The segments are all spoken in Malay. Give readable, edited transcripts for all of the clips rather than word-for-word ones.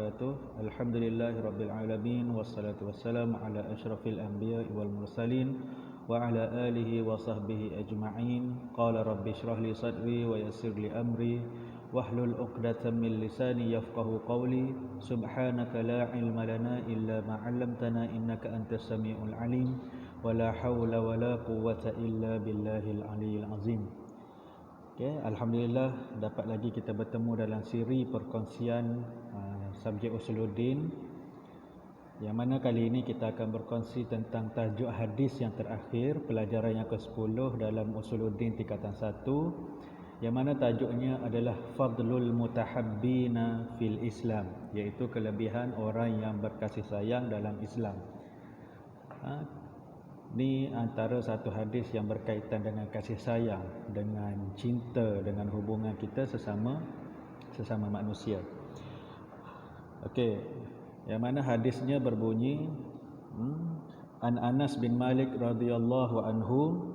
wabarakatuh. Alhamdulillahirabbil alamin wassalatu wassalamu ala asyrafil anbiya'i wal mursalin wa ala alihi wa sahbihi ajma'in. Qala rabbi shrah li sadri wa yassir li amri wahlul 'uqdatam min lisani yafqahu qawli. Subhanaka la ilma lana illa ma 'allamtana innaka antas samiul alim. Wa la haula wa la quwwata illa billahil aliyyil azim. Okay, Alhamdulillah dapat lagi kita bertemu dalam siri perkongsian subjek Usuluddin, yang mana kali ini kita akan berkongsi tentang tajuk hadis yang terakhir, pelajaran yang ke-10 dalam Usuluddin tingkatan 1, yang mana tajuknya adalah Fadlul Mutahabbina fil Islam, iaitu kelebihan orang yang berkasih sayang dalam Islam. Ini antara satu hadis yang berkaitan dengan kasih sayang, dengan cinta, dengan hubungan kita sesama manusia. Okey, yang mana hadisnya berbunyi An Anas bin Malik radhiyallahu anhu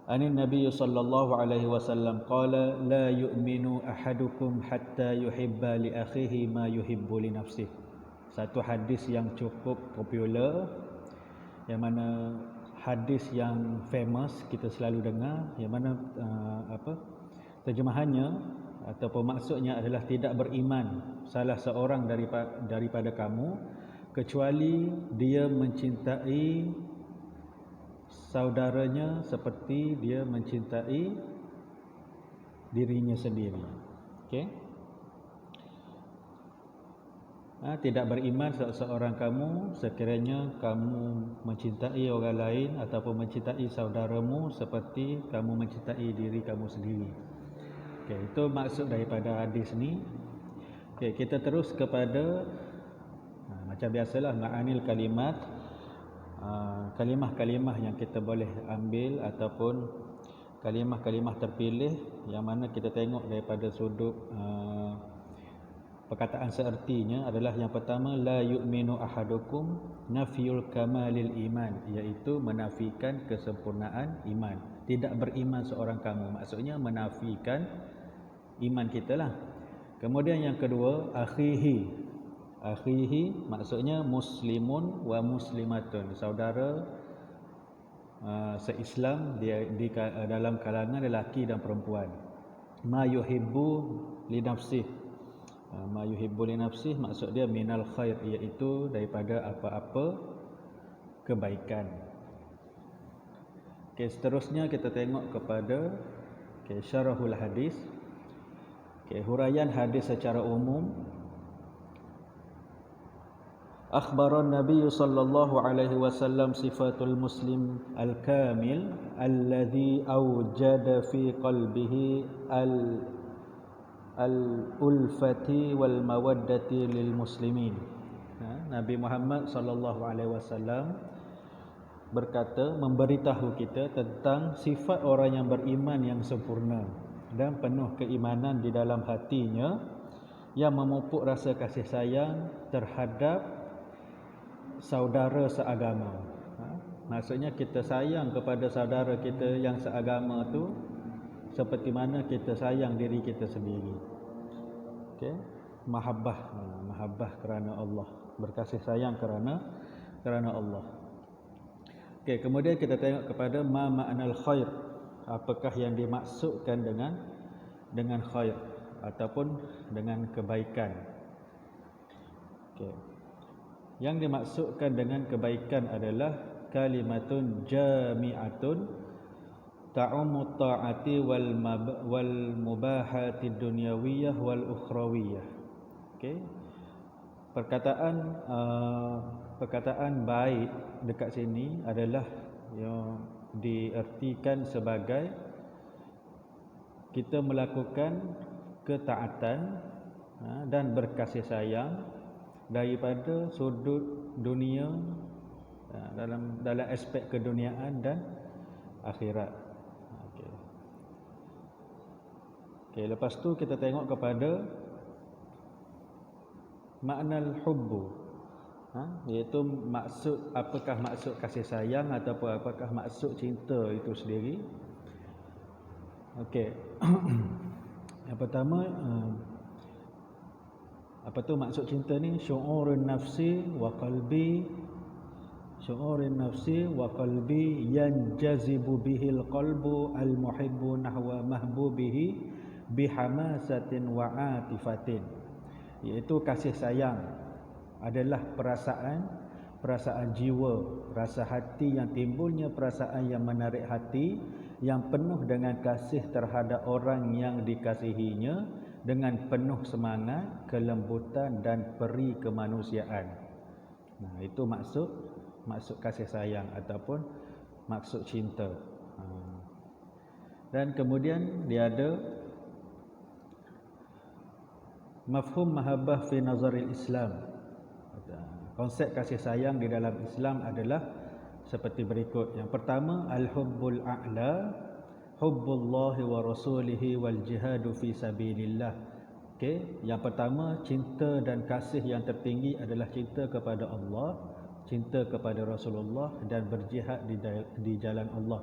Anin Nabi sallallahu alaihi wasallam qala la yu'minu ahadukum hatta yuhibba li akhihi ma yuhibbu li nafsihi. Satu hadis yang cukup popular, yang mana hadis yang famous kita selalu dengar, yang mana terjemahannya ataupun maksudnya adalah tidak beriman salah seorang daripada kamu kecuali dia mencintai saudaranya seperti dia mencintai dirinya sendiri. Okey, tidak beriman seorang kamu sekiranya kamu mencintai orang lain ataupun mencintai saudaramu seperti kamu mencintai diri kamu sendiri. Okey, itu maksud daripada hadis ni. Okey, kita terus kepada macam biasalah ma'anil kalimat, kalimah-kalimah yang kita boleh ambil ataupun kalimah-kalimah terpilih yang mana kita tengok daripada sudut perkataan seertinya adalah yang pertama la yu'minu ahadukum nafyul kamalil iman, iaitu menafikan kesempurnaan iman. Tidak beriman seorang kamu maksudnya menafikan iman kita lah. Kemudian yang kedua akhihi maksudnya muslimun wa muslimatun, saudara seislam dia di dalam kalangan lelaki dan perempuan. Ma yuhibbu li nafsihi, ma yuhibbu li nafsihi maksud dia minal khair, iaitu daripada apa-apa kebaikan. Okey, seterusnya kita tengok kepada syarahul hadis. Okey, huraian hadis secara umum. Akhbaran Nabi sallallahu alaihi wasallam sifatul muslim al-kamil alladhi awjada fi qalbihi al-ulfati wal mawaddati lil muslimin. Nabi Muhammad sallallahu alaihi wasallam berkata, memberitahu kita tentang sifat orang yang beriman yang sempurna dan penuh keimanan di dalam hatinya, yang memupuk rasa kasih sayang terhadap saudara seagama. Maksudnya kita sayang kepada saudara kita yang seagama tu seperti mana kita sayang diri kita sendiri. Okey, mahabbah kerana Allah, berkasih sayang kerana Allah. Okey, kemudian kita tengok kepada ma ma'nal khair, apakah yang dimaksudkan dengan khair ataupun dengan kebaikan. Okey, yang dimaksudkan dengan kebaikan adalah kalimatun jami'atun ta'ummu ta'ati wal mubahati dunyawiyah wal ukhrawiyah. Okey, perkataan baik dekat sini adalah yang diertikan sebagai kita melakukan ketaatan dan berkasih sayang daripada sudut dunia, dalam aspek keduniaan dan akhirat. Okey, lepas tu kita tengok kepada makna hubbu, iaitu maksud, apakah maksud kasih sayang ataupun apakah maksud cinta itu sendiri. Okey. Yang pertama, Apa tu maksud cinta ni? Syu'urun nafsi wa qalbi, syu'urun nafsi wa qalbi yanjazibu bihil qalbu al-muhibbu nahwa mahbubihi bihamasatin wa atifatin. Iaitu kasih sayang adalah perasaan jiwa, rasa hati yang timbulnya perasaan yang menarik hati, yang penuh dengan kasih terhadap orang yang dikasihinya, dengan penuh semangat, kelembutan dan peri kemanusiaan. Nah, itu maksud kasih sayang ataupun maksud cinta. Dan kemudian dia ada mafhum mahabbah fi nazaril Islam. Konsep kasih sayang di dalam Islam adalah seperti berikut. Yang pertama, al-hubbul a'la, hubbullahi wa rasulihi wal jihadu fi sabilillah. Okey, yang pertama, cinta dan kasih yang tertinggi adalah cinta kepada Allah, cinta kepada Rasulullah dan berjihad di jalan Allah.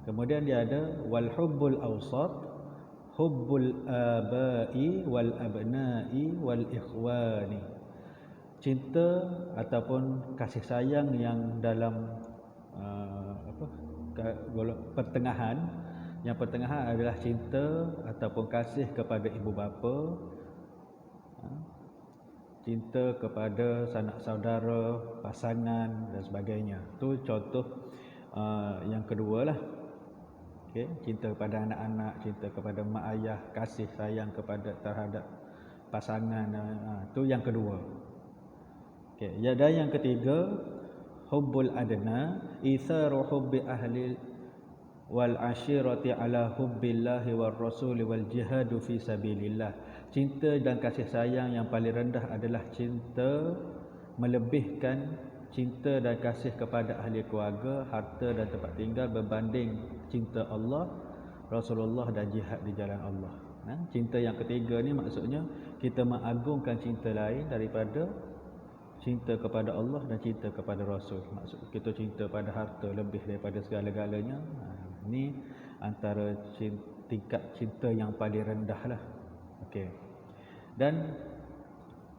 Kemudian dia ada wal hubbul awsat, hubbul abai wal abnai wal ikhwani. Cinta ataupun kasih sayang yang dalam pertengahan. Yang pertengahan adalah cinta ataupun kasih kepada ibu bapa, cinta kepada sanak saudara, pasangan dan sebagainya. Itu contoh yang kedua lah. Okay. Cinta kepada anak-anak, cinta kepada mak ayah, kasih sayang kepada terhadap pasangan, itu yang kedua. Okay. Dan yang ketiga, hubbul adna, itharu hubbi ahli wal ashirati ala hubbillahi war rasuli wal jihadu fi sabilillah. Cinta dan kasih sayang yang paling rendah adalah cinta melebihkan cinta dan kasih kepada ahli keluarga, harta dan tempat tinggal berbanding cinta Allah, Rasulullah dan jihad di jalan Allah. Cinta yang ketiga ni maksudnya kita mengagungkan cinta lain daripada cinta kepada Allah dan cinta kepada Rasul. Maksud kita cinta pada harta lebih daripada segala-galanya. Ini antara tingkat cinta yang paling rendah lah. Okey. Dan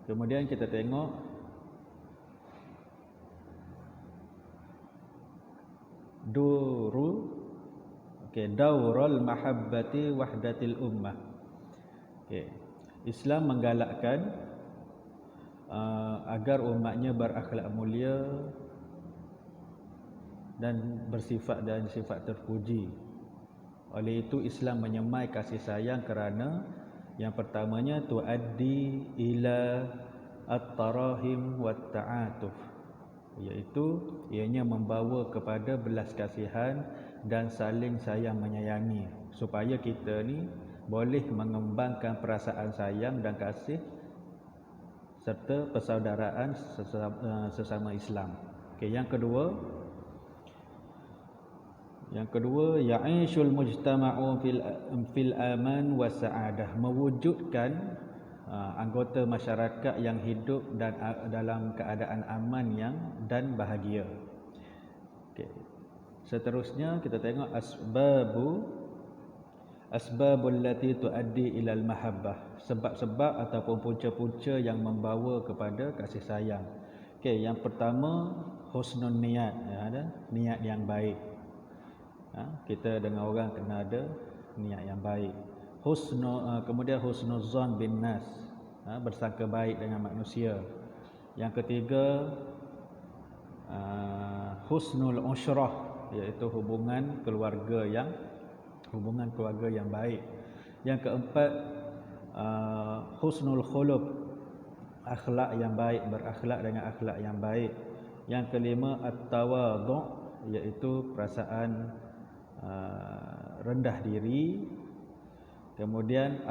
kemudian kita tengok daurul mahabbati wahdatil ummah. Okey. Islam menggalakkan agar umatnya berakhlak mulia dan bersifat dan sifat terpuji. Oleh itu Islam menyemai kasih sayang kerana yang pertamanya tuaddi ila at-tarahim wat ta'atuf, iaitu ianya membawa kepada belas kasihan dan saling sayang menyayangi, supaya kita ni boleh mengembangkan perasaan sayang dan kasih serta persaudaraan sesama Islam. Okey, yang kedua ya'ishul mujtama'u fil aman wa sa'adah, mewujudkan anggota masyarakat yang hidup dan dalam keadaan aman dan bahagia. Okey. Seterusnya kita tengok asbabul lati tuaddi ilal mahabbah, sebab-sebab ataupun punca-punca yang membawa kepada kasih sayang. Okey, yang pertama husnul niat, ada niat yang baik. Kita dengan orang kena ada niat yang baik. Kemudian husnul zon bin nas, bersangka baik dengan manusia. Yang ketiga husnul ushrah, iaitu hubungan keluarga yang baik. Yang keempat husnul khuluq, akhlak yang baik, berakhlak dengan akhlak yang baik. Yang kelima at-tawadhu', iaitu perasaan rendah diri. Kemudian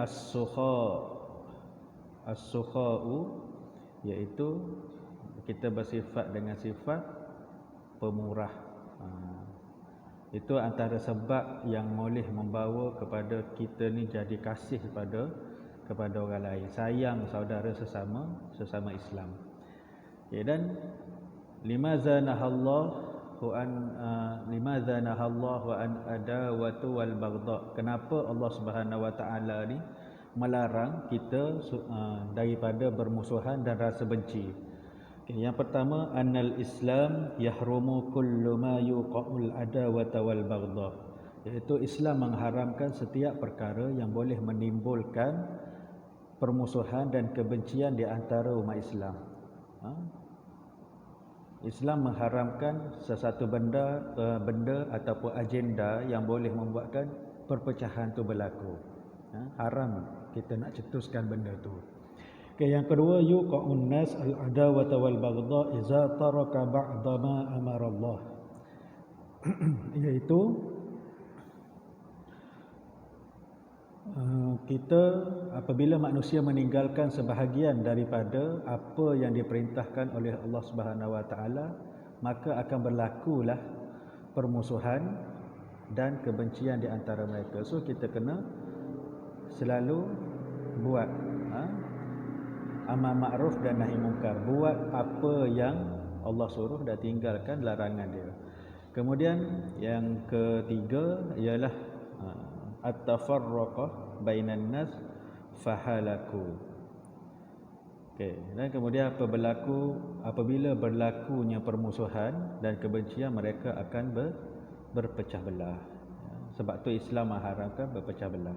as-sukha'u, iaitu kita bersifat dengan sifat pemurah. Itu antara sebab yang boleh membawa kepada kita ni jadi kasih kepada orang lain, sayang saudara sesama Islam. Okay, dan limadza nahallahu an adawatu wal baghdha, kenapa Allah Subhanahu wa taala ni melarang kita daripada bermusuhan dan rasa benci. Yang pertama, annal Islam yahrumu kullu ma yuqa'ul adawata wal baghdha, iaitu Islam mengharamkan setiap perkara yang boleh menimbulkan permusuhan dan kebencian di antara umat Islam. Islam mengharamkan sesuatu benda ataupun agenda yang boleh membuatkan perpecahan tu berlaku. Haram kita nak cetuskan benda tu. Okay, yang kedua, yuqa'un nas al-adawata wal baghdha idza taraka ba'da ma amara Allah. Iaitu kita apabila manusia meninggalkan sebahagian daripada apa yang diperintahkan oleh Allah Subhanahu Wa Taala, maka akan berlakulah permusuhan dan kebencian di antara mereka. So kita kena selalu buat amar makruf dan nahi munkar, buat apa yang Allah suruh dan tinggalkan larangan dia. Kemudian yang ketiga ialah at-tafarruqah bainan nas fahalaku. Okey, dan kemudian apabila berlakunya permusuhan dan kebencian, mereka akan berpecah belah. Sebab tu Islam mengharamkan berpecah belah.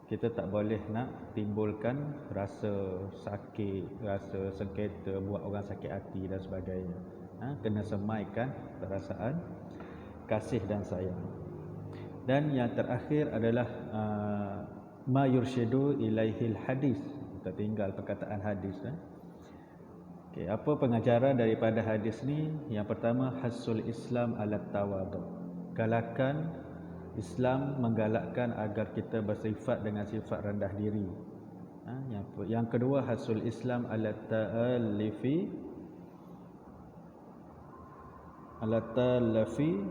Kita tak boleh nak timbulkan rasa sakit, rasa sengketa, buat orang sakit hati dan sebagainya. Kena semaikan perasaan kasih dan sayang. Dan yang terakhir adalah ma yurshidu ilaihil hadis. Kita tinggal perkataan hadis. Okay, apa pengajaran daripada hadis ni? Yang pertama, hasul Islam ala tawadhu. Galakan Islam menggalakkan agar kita bersifat dengan sifat rendah diri. Yang kedua, hasul Islam ala ta'allifi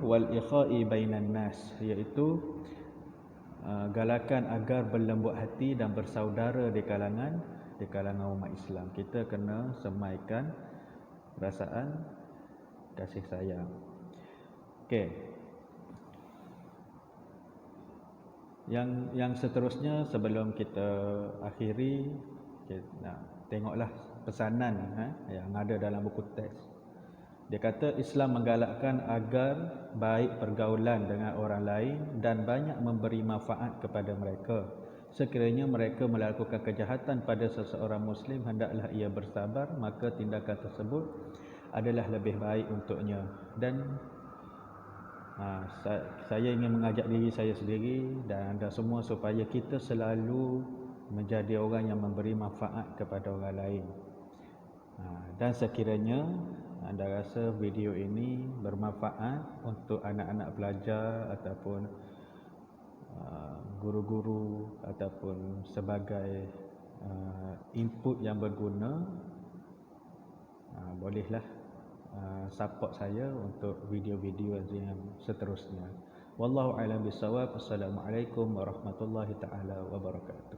wal ikha'i bainan nas, iaitu galakan agar berlembut hati dan bersaudara di kalangan umat Islam. Kita kena semaikan perasaan kasih sayang. Okey. Yang seterusnya sebelum kita akhiri, tengoklah pesanan yang ada dalam buku teks. Dia kata Islam menggalakkan agar baik pergaulan dengan orang lain dan banyak memberi manfaat kepada mereka. Sekiranya mereka melakukan kejahatan pada seseorang Muslim, hendaklah ia bersabar, maka tindakan tersebut adalah lebih baik untuknya. Dan saya ingin mengajak diri saya sendiri dan anda semua supaya kita selalu menjadi orang yang memberi manfaat kepada orang lain. Dan sekiranya anda rasa video ini bermanfaat untuk anak-anak pelajar ataupun guru-guru ataupun sebagai input yang berguna, bolehlah support saya untuk video-video yang seterusnya. Wallahu a'lam bissawab. Assalamualaikum warahmatullahi taala wabarakatuh.